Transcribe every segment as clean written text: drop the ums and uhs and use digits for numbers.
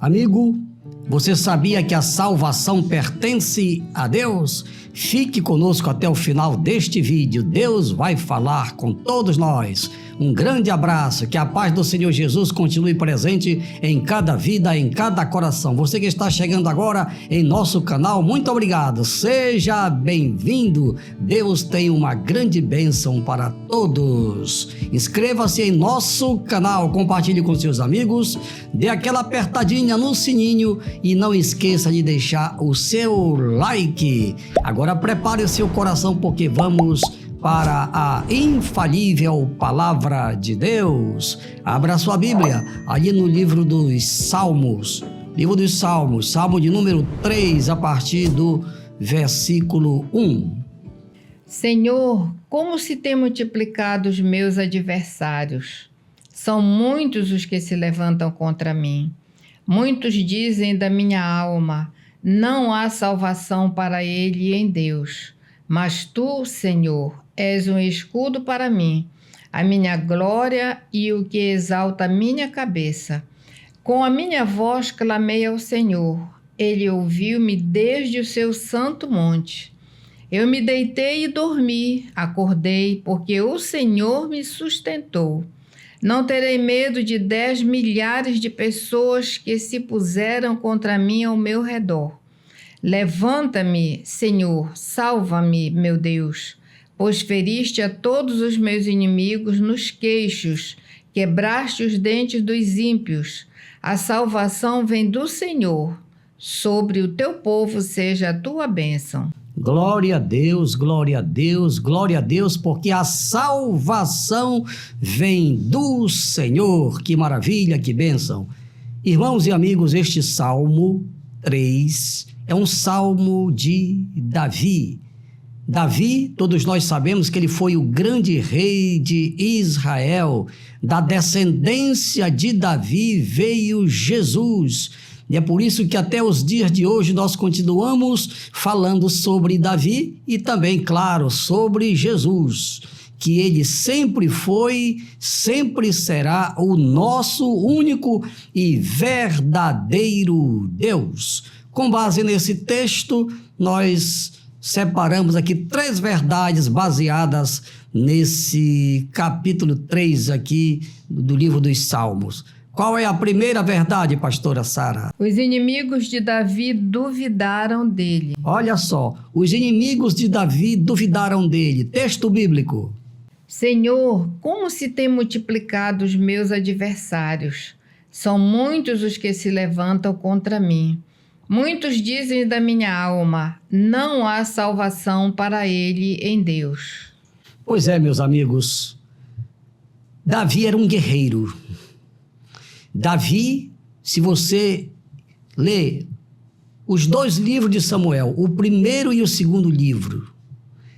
Amigo, você sabia que a salvação pertence a Deus? Fique conosco até o final deste vídeo. Deus vai falar com todos nós. Um grande abraço, que a paz do Senhor Jesus continue presente em cada vida, em cada coração. Você que está chegando agora em nosso canal, muito obrigado. Seja bem-vindo. Deus tem uma grande bênção para todos. Inscreva-se em nosso canal, compartilhe com seus amigos, dê aquela apertadinha no sininho e não esqueça de deixar o seu like. Agora prepare o seu coração, porque vamos para a infalível Palavra de Deus. Abra sua Bíblia ali no livro dos Salmos. Livro dos Salmos, Salmo de número 3, a partir do versículo 1. Senhor, como se têm multiplicado os meus adversários. São muitos os que se levantam contra mim. Muitos dizem da minha alma, não há salvação para ele em Deus. Mas tu, Senhor, és um escudo para mim, a minha glória e o que exalta a minha cabeça. Com a minha voz clamei ao Senhor. Ele ouviu-me desde o seu santo monte. Eu me deitei e dormi, acordei, porque o Senhor me sustentou. Não terei medo de 10 milhares de pessoas que se puseram contra mim ao meu redor. Levanta-me, Senhor, salva-me, meu Deus, pois feriste a todos os meus inimigos nos queixos, quebraste os dentes dos ímpios. A salvação vem do Senhor, sobre o teu povo seja a tua bênção. Glória a Deus, glória a Deus, glória a Deus, porque a salvação vem do Senhor. Que maravilha, que bênção. Irmãos e amigos, este Salmo 3 é um salmo de Davi. Davi, todos nós sabemos que ele foi o grande rei de Israel. Da descendência de Davi veio Jesus. E é por isso que até os dias de hoje nós continuamos falando sobre Davi e também, claro, sobre Jesus, que ele sempre foi, sempre será o nosso único e verdadeiro Deus. Com base nesse texto, nós separamos aqui 3 verdades baseadas nesse capítulo 3 aqui do livro dos Salmos. Qual é a primeira verdade, pastora Sara? Os inimigos de Davi duvidaram dele. Olha só, os inimigos de Davi duvidaram dele. Texto bíblico. Senhor, como se têm multiplicado os meus adversários. São muitos os que se levantam contra mim. Muitos dizem da minha alma, não há salvação para ele em Deus. Pois é, meus amigos, Davi era um guerreiro. Davi, se você ler os 2 livros de Samuel, o primeiro e o segundo livro,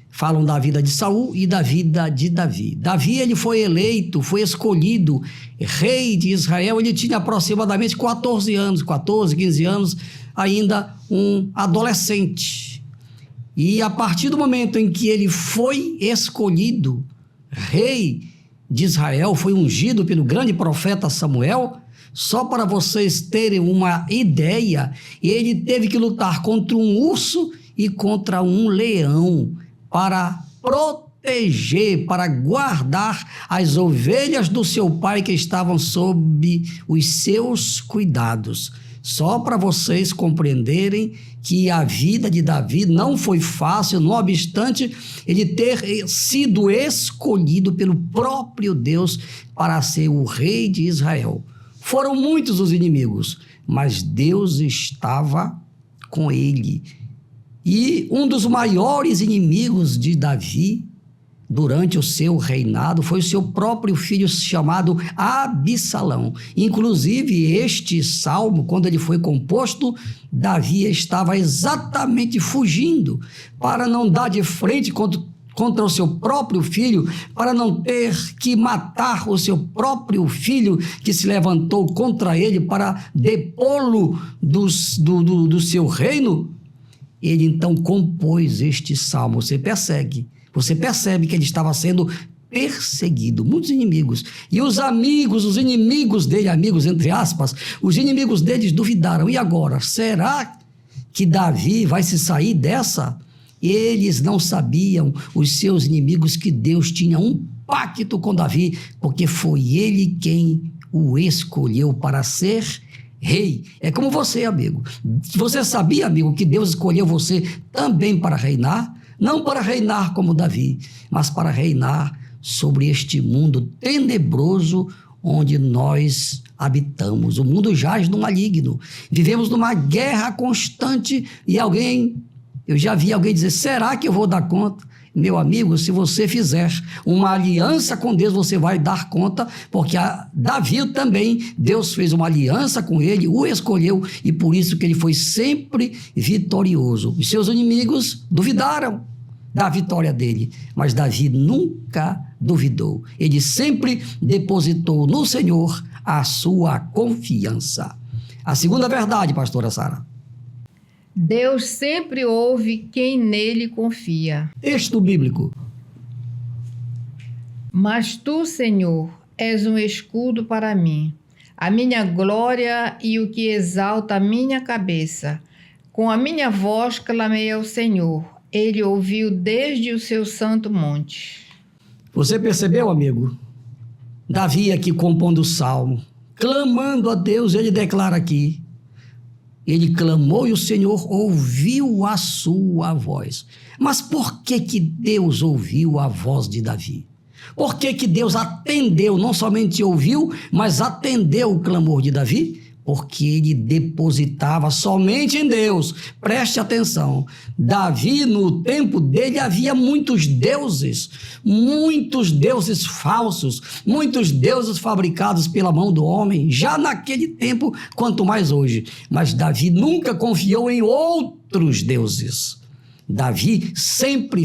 falam da vida de Saul e da vida de Davi. Davi, ele foi eleito, foi escolhido rei de Israel. Ele tinha aproximadamente 14, 15 anos, ainda um adolescente. E a partir do momento em que ele foi escolhido rei de Israel, foi ungido pelo grande profeta Samuel, só para vocês terem uma ideia, ele teve que lutar contra um urso e contra um leão para proteger, para guardar as ovelhas do seu pai que estavam sob os seus cuidados. Só para vocês compreenderem que a vida de Davi não foi fácil, não obstante ele ter sido escolhido pelo próprio Deus para ser o rei de Israel. Foram muitos os inimigos, mas Deus estava com ele. E um dos maiores inimigos de Davi, durante o seu reinado, foi o seu próprio filho chamado Absalão. Inclusive, este salmo, quando ele foi composto, Davi estava exatamente fugindo para não dar de frente contra o seu próprio filho, para não ter que matar o seu próprio filho que se levantou contra ele para depô-lo do seu reino. Ele então compôs este salmo. Você percebe que ele estava sendo perseguido, muitos inimigos. E os amigos, os inimigos dele, amigos entre aspas, os inimigos deles duvidaram. E agora, será que Davi vai se sair dessa? Eles não sabiam, os seus inimigos, que Deus tinha um pacto com Davi, porque foi ele quem o escolheu para ser rei. É como você, amigo. Você sabia, amigo, que Deus escolheu você também para reinar? Não para reinar como Davi, mas para reinar sobre este mundo tenebroso onde nós habitamos. O mundo jaz no maligno. Vivemos numa guerra constante e eu já vi alguém dizer, será que eu vou dar conta? Meu amigo, se você fizer uma aliança com Deus, você vai dar conta, porque Davi também, Deus fez uma aliança com ele, o escolheu, e por isso que ele foi sempre vitorioso. Os seus inimigos duvidaram da vitória dele, mas Davi nunca duvidou. Ele sempre depositou no Senhor a sua confiança. A segunda verdade, pastora Sara. Deus sempre ouve quem nele confia. Texto bíblico. Mas tu, Senhor, és um escudo para mim, a minha glória e o que exalta a minha cabeça. Com a minha voz clamei ao Senhor. Ele ouviu desde o seu santo monte. Você percebeu, amigo? Davi aqui compondo o salmo, clamando a Deus, ele declara aqui, ele clamou e o Senhor ouviu a sua voz. Mas por que Deus ouviu a voz de Davi? Por que Deus atendeu, não somente ouviu, mas atendeu o clamor de Davi? Porque ele depositava somente em Deus. Preste atenção. Davi, no tempo dele, havia muitos deuses falsos, muitos deuses fabricados pela mão do homem, já naquele tempo, quanto mais hoje. Mas Davi nunca confiou em outros deuses. Davi sempre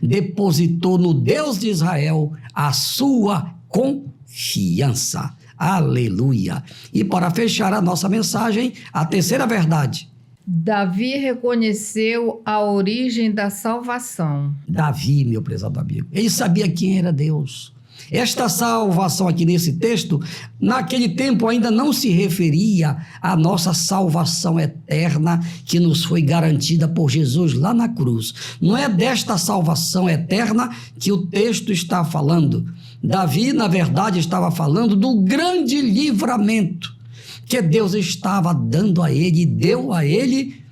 depositou no Deus de Israel a sua confiança. Aleluia! E para fechar a nossa mensagem, a terceira verdade. Davi reconheceu a origem da salvação. Davi, meu prezado amigo, ele sabia quem era Deus. Esta salvação aqui nesse texto, naquele tempo ainda não se referia à nossa salvação eterna que nos foi garantida por Jesus lá na cruz. Não é desta salvação eterna que o texto está falando. Davi, na verdade, estava falando do grande livramento que Deus estava dando a ele e deu a ele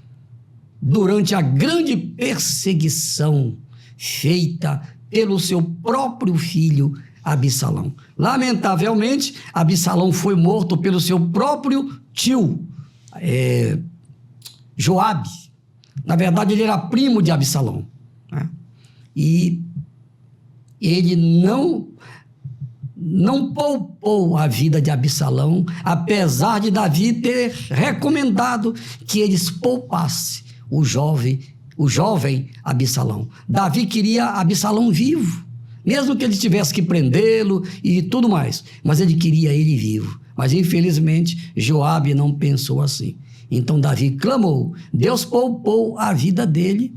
durante a grande perseguição feita pelo seu próprio filho Absalão. Lamentavelmente, Absalão foi morto pelo seu próprio tio, Joabe. Na verdade, ele era primo de Absalão, né? E ele não poupou a vida de Absalão, apesar de Davi ter recomendado que eles poupassem o jovem Absalão. Davi queria Absalão vivo, mesmo que ele tivesse que prendê-lo e tudo mais, mas ele queria ele vivo. Mas infelizmente Joabe não pensou assim. Então Davi clamou, Deus poupou a vida dele.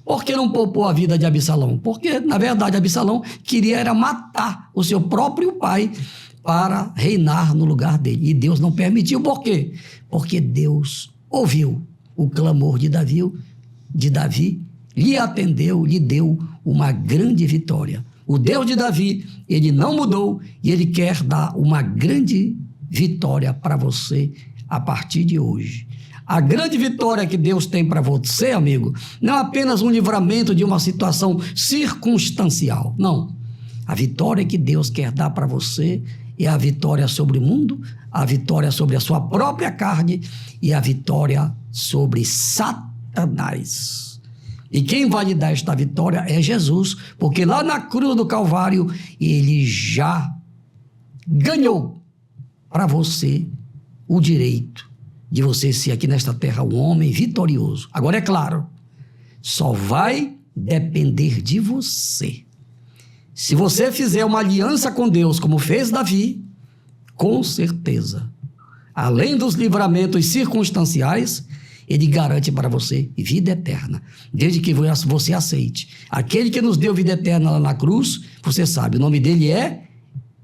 Por que não poupou a vida de Absalão? Porque, na verdade, Absalão queria era matar o seu próprio pai para reinar no lugar dele. E Deus não permitiu. Por quê? Porque Deus ouviu o clamor de Davi, lhe atendeu, lhe deu uma grande vitória. O Deus de Davi, ele não mudou e ele quer dar uma grande vitória para você a partir de hoje. A grande vitória que Deus tem para você, amigo, não é apenas um livramento de uma situação circunstancial, não. A vitória que Deus quer dar para você é a vitória sobre o mundo, a vitória sobre a sua própria carne e a vitória sobre Satanás. E quem vai lhe dar esta vitória é Jesus, porque lá na cruz do Calvário, ele já ganhou para você o direito de você ser aqui nesta terra um homem vitorioso. Agora, é claro, só vai depender de você. Se você fizer uma aliança com Deus, como fez Davi, com certeza, além dos livramentos circunstanciais, Ele garante para você vida eterna, desde que você aceite. Aquele que nos deu vida eterna lá na cruz, você sabe, o nome dele é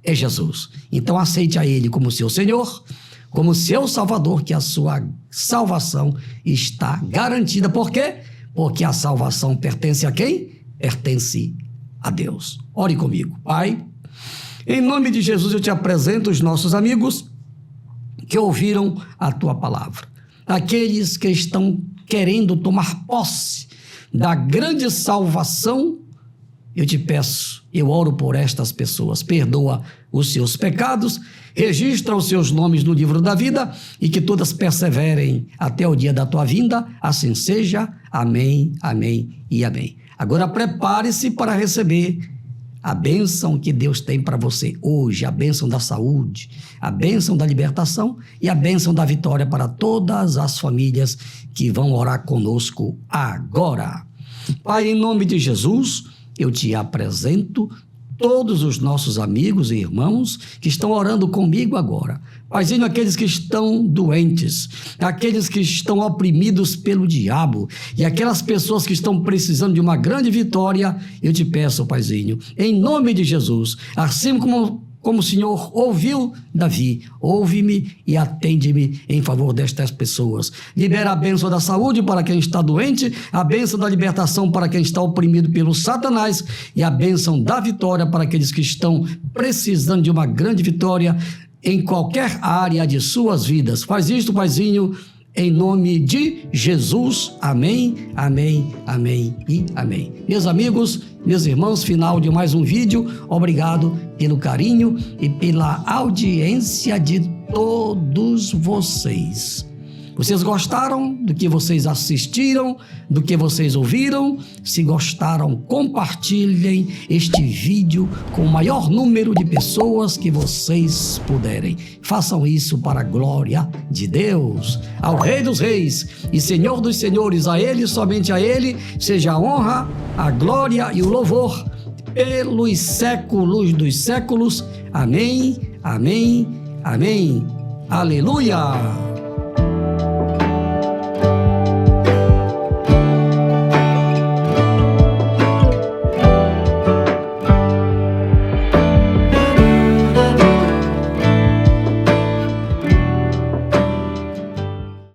Jesus. Então aceite a ele como seu Senhor, como seu Salvador, que a sua salvação está garantida. Por quê? Porque a salvação pertence a quem? Pertence a Deus. Ore comigo. Pai, em nome de Jesus eu te apresento os nossos amigos que ouviram a tua palavra. Aqueles que estão querendo tomar posse da grande salvação, eu te peço, eu oro por estas pessoas, perdoa os seus pecados, registra os seus nomes no livro da vida e que todas perseverem até o dia da tua vinda, assim seja, amém, amém e amém. Agora prepare-se para receber a bênção que Deus tem para você hoje, a bênção da saúde, a bênção da libertação e a bênção da vitória para todas as famílias que vão orar conosco agora. Pai, em nome de Jesus, eu te apresento todos os nossos amigos e irmãos que estão orando comigo agora. Paizinho, aqueles que estão doentes, aqueles que estão oprimidos pelo diabo e aquelas pessoas que estão precisando de uma grande vitória, eu te peço, Paizinho, em nome de Jesus, assim como o Senhor ouviu Davi, ouve-me e atende-me em favor destas pessoas. Libera a bênção da saúde para quem está doente, a bênção da libertação para quem está oprimido pelo Satanás e a bênção da vitória para aqueles que estão precisando de uma grande vitória em qualquer área de suas vidas. Faz isto, Paizinho, em nome de Jesus. Amém, amém, amém e amém. Meus amigos, meus irmãos, final de mais um vídeo. Obrigado pelo carinho e pela audiência de todos vocês. Vocês gostaram do que vocês assistiram, do que vocês ouviram? Se gostaram, compartilhem este vídeo com o maior número de pessoas que vocês puderem. Façam isso para a glória de Deus. Ao Rei dos Reis e Senhor dos Senhores, a Ele, somente a Ele, seja a honra, a glória e o louvor pelos séculos dos séculos. Amém, amém, amém. Aleluia!